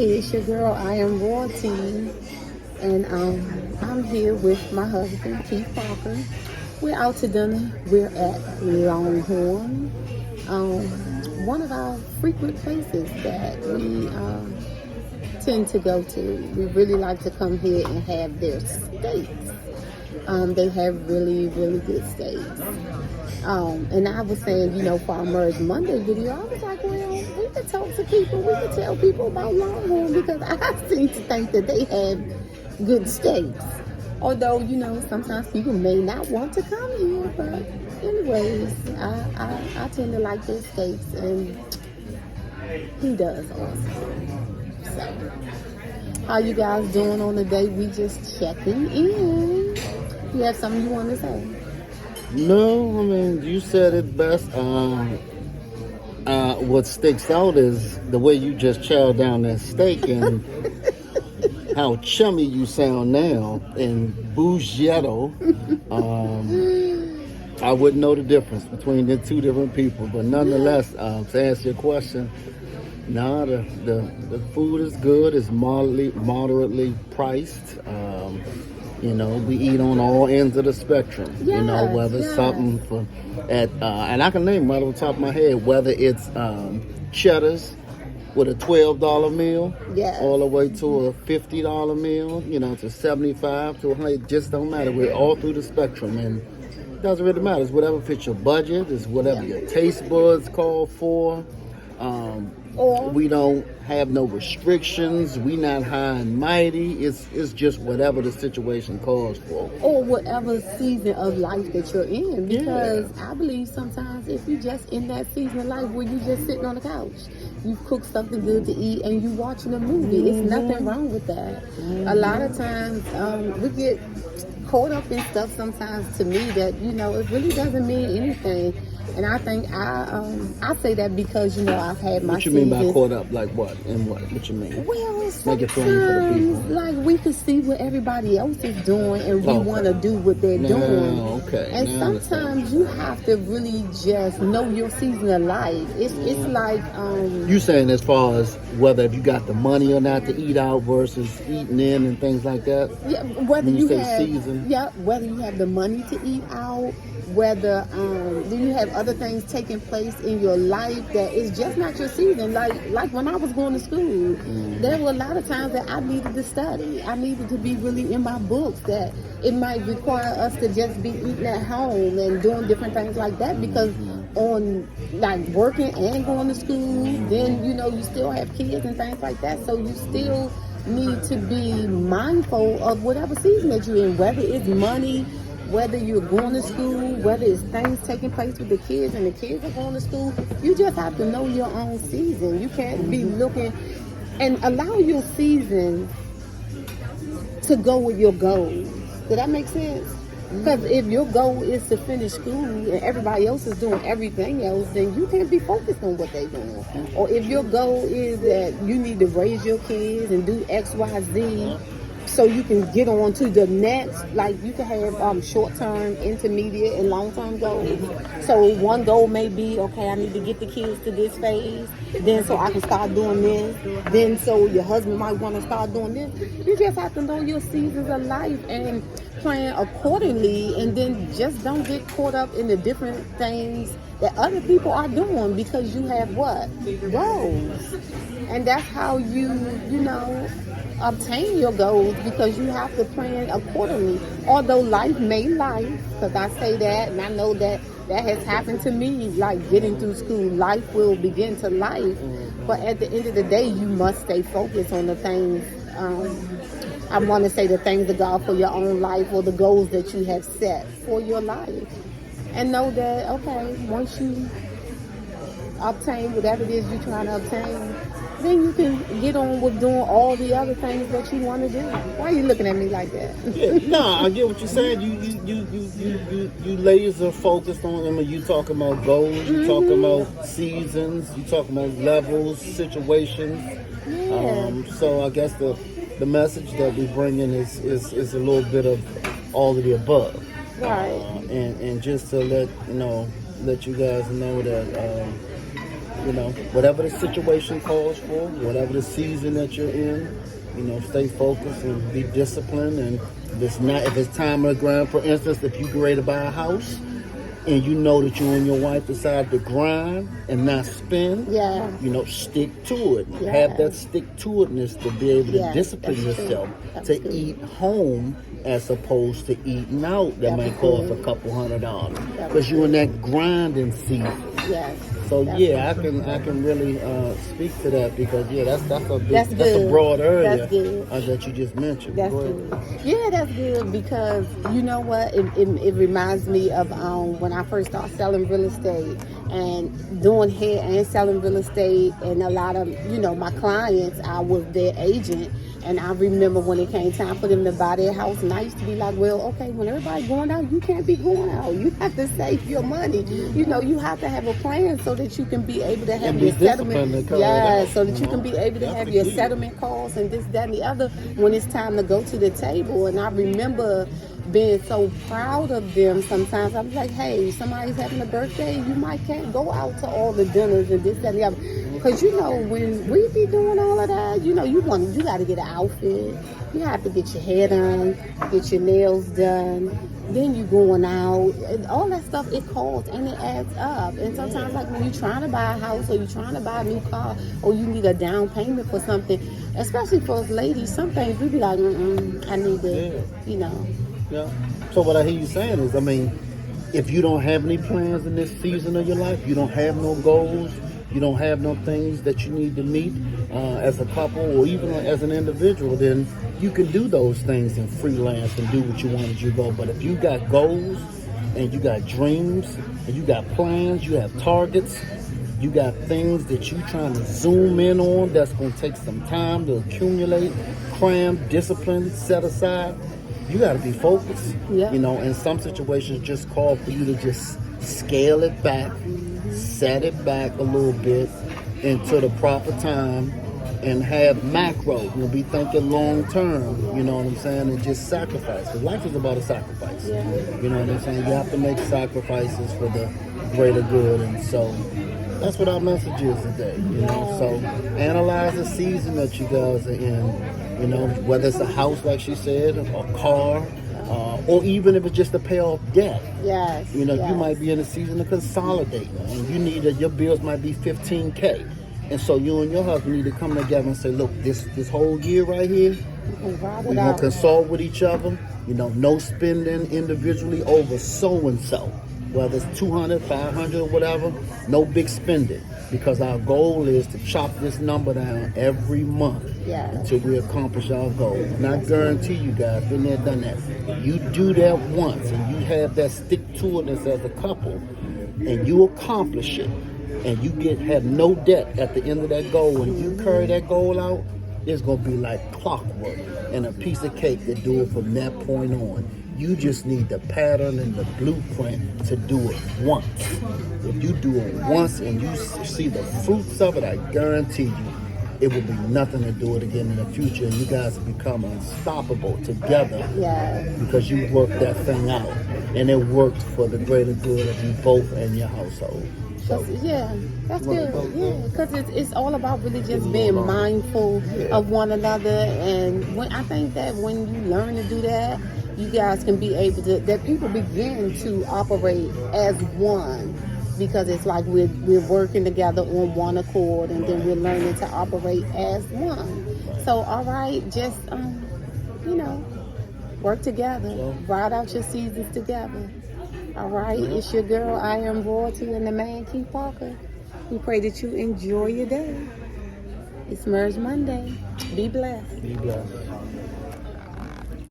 Hey, it's your girl. I am Royalty, and I'm here with my husband, Keith Parker. We're out to dinner. We're at Longhorn, um, one of our frequent places that we tend to go to. We really like to come here and have their steaks. They have really, really good steaks. And I was saying, for our Merge Monday video, I was like, well, we could talk to people. We could tell people about Longhorn because I seem to think that they have good steaks. Although, sometimes people may not want to come here. But anyways, I tend to like their steaks, and he does also. So, how you guys doing on the day? We just checking in. You have something you want to say? No, I mean, you said it best. What sticks out is the way you just chowed down that steak and how chummy you sound now. And Bougetto, I wouldn't know the difference between the two different people. But nonetheless, to answer your question, the food is good. It's moderately priced. We eat on all ends of the spectrum. Yes, whether it's something and I can name right off the top of my head, whether it's Cheddar's with a $12 meal, all the way to a $50 meal, to $75 to $100. It just don't matter. We're all through the spectrum, and it doesn't really matter. It's whatever fits your budget. It's whatever your taste buds call for. We don't have no restrictions. We not high and mighty. It's just whatever the situation calls for. Or whatever season of life that you're in. Because I believe sometimes if you just in that season of life where you just sitting on the couch, you cook something good to eat and you watching a movie. It's nothing wrong with that. A lot of times we get caught up in stuff sometimes, to me, that it really doesn't mean anything. And I think I say that because I've had my. What you mean by caught up? Like what? And what? What you mean? Well, make it plain for the people. Like we can see what everybody else is doing, and we want to do what they're doing. Okay. And sometimes you have to really just know your season of life. It's like you saying as far as whether if you got the money or not to eat out versus eating in and things like that. Yeah, whether you say have season. Yeah, whether you have the money to eat out. Whether do you have other things taking place in your life that is just not your season? Like when I was going to school, there were a lot of times that I needed to study. I needed to be really in my books. That it might require us to just be eating at home and doing different things like that, because on like working and going to school, then you still have kids and things like that. So you still need to be mindful of whatever season that you're in, whether it's money, whether you're going to school, whether it's things taking place with the kids and the kids are going to school. You just have to know your own season. You can't be looking and allow your season to go with your goals. Does that make sense? Because if your goal is to finish school and everybody else is doing everything else, then you can't be focused on what they're doing. Or if your goal is that you need to raise your kids and do X, Y, Z, so you can get on to the next, like you can have short-term, intermediate, and long-term goals. So one goal may be, okay, I need to get the kids to this phase, then so I can start doing this, then so your husband might want to start doing this. You just have to know your seasons of life and plan accordingly, and then just don't get caught up in the different things that other people are doing, because you have what? Goals. And that's how you obtain your goals, because you have to plan accordingly. Although life may life, because I say that and I know that has happened to me, like getting through school, life will begin to life. But at the end of the day, you must stay focused on the things, I want to say the things of God for your own life, or the goals that you have set for your life. And know that, okay, once you obtain whatever it is you're trying to obtain, then you can get on with doing all the other things that you want to do. Why are you looking at me like that? No, I get what you're saying. You laser focused on them. You talking about goals. You talking about seasons. You talking about levels, situations. So I guess the message that we bring in is a little bit of all of the above. Right. And just to let you guys know that You know, whatever the situation calls for, whatever the season that you're in, you know, stay focused and be disciplined. And if it's time of the grind, for instance, if you get ready to buy a house and you know that you and your wife decide to grind and not spend, you know, stick to it. Have that stick-to-itness to be able to discipline yourself to eat home as opposed to eating out that may cost a couple $100 because you're in that grinding season. So I can really speak to that because that's a broad area that you just mentioned. That's good. Yeah, that's good because you know what? It reminds me of when I first started selling real estate and doing hair and selling real estate, and a lot of my clients, I was their agent. And I remember when it came time for them to buy their house, and I used to be like, well, okay, when everybody's going out, you can't be going out. You have to save your money. You know, you have to have a plan so that you can be able to have your settlement. So that you can be able to have your settlement costs and this, that, and the other when it's time to go to the table. And I remember being so proud of them. Sometimes I'm like, hey, somebody's having a birthday, you can't go out to all the dinners and this, that, and the other. Because when we be doing all of that, you got to get an outfit. You have to get your hair done, get your nails done. Then you going out. And all that stuff, it costs and it adds up. And sometimes, like when you're trying to buy a house or you're trying to buy a new car or you need a down payment for something, especially for us ladies, some things we be like, I need to, Yeah. So what I hear you saying is, I mean, if you don't have any plans in this season of your life, you don't have no goals, you don't have no things that you need to meet as a couple or even as an individual, then you can do those things and freelance and do what you want as you go. But if you got goals and you got dreams and you got plans, you have targets, you got things that you're trying to zoom in on that's going to take some time to accumulate, cram, discipline, set aside, you got to be focused. In some situations just call for you to just scale it back, set it back a little bit into the proper time and have macro. You'll be thinking long term, you know what I'm saying, and just sacrifice. Because life is about a sacrifice. You know what I'm saying? You have to make sacrifices for the greater good. And so that's what our message is today. So analyze the season that you guys are in, whether it's a house, like she said, a car, or even if it's just to pay off debt. You might be in a season of consolidating, and you need your bills might be $15K, and so you and your husband need to come together and say, look, this whole year right here, we're gonna consult with each other. No spending individually over so and so, whether it's $200, $500, or whatever. No big spending, because our goal is to chop this number down every month until we accomplish our goal. And I guarantee you guys, been there, done that. You do that once and you have that stick-to-itness as a couple and you accomplish it and you have no debt at the end of that goal, and you carry that goal out, it's going to be like clockwork and a piece of cake to do it from that point on. You just need the pattern and the blueprint to do it once. If you do it once and you see the fruits of it, I guarantee you, it will be nothing to do it again in the future. And you guys become unstoppable together because you worked that thing out. And it worked for the greater good of you both and your household. So, that's good. Because it's all about really just being mindful of one another. And I think that when you learn to do that, you guys can be able to, that people begin to operate as one, because it's like we're working together on one accord, and then we're learning to operate as one. So, all right, just, work together, ride out your seasons together. All right, it's your girl, I Am Royalty, and the man, Keith Parker. We pray that you enjoy your day. It's Merge Monday. Be blessed. Be blessed.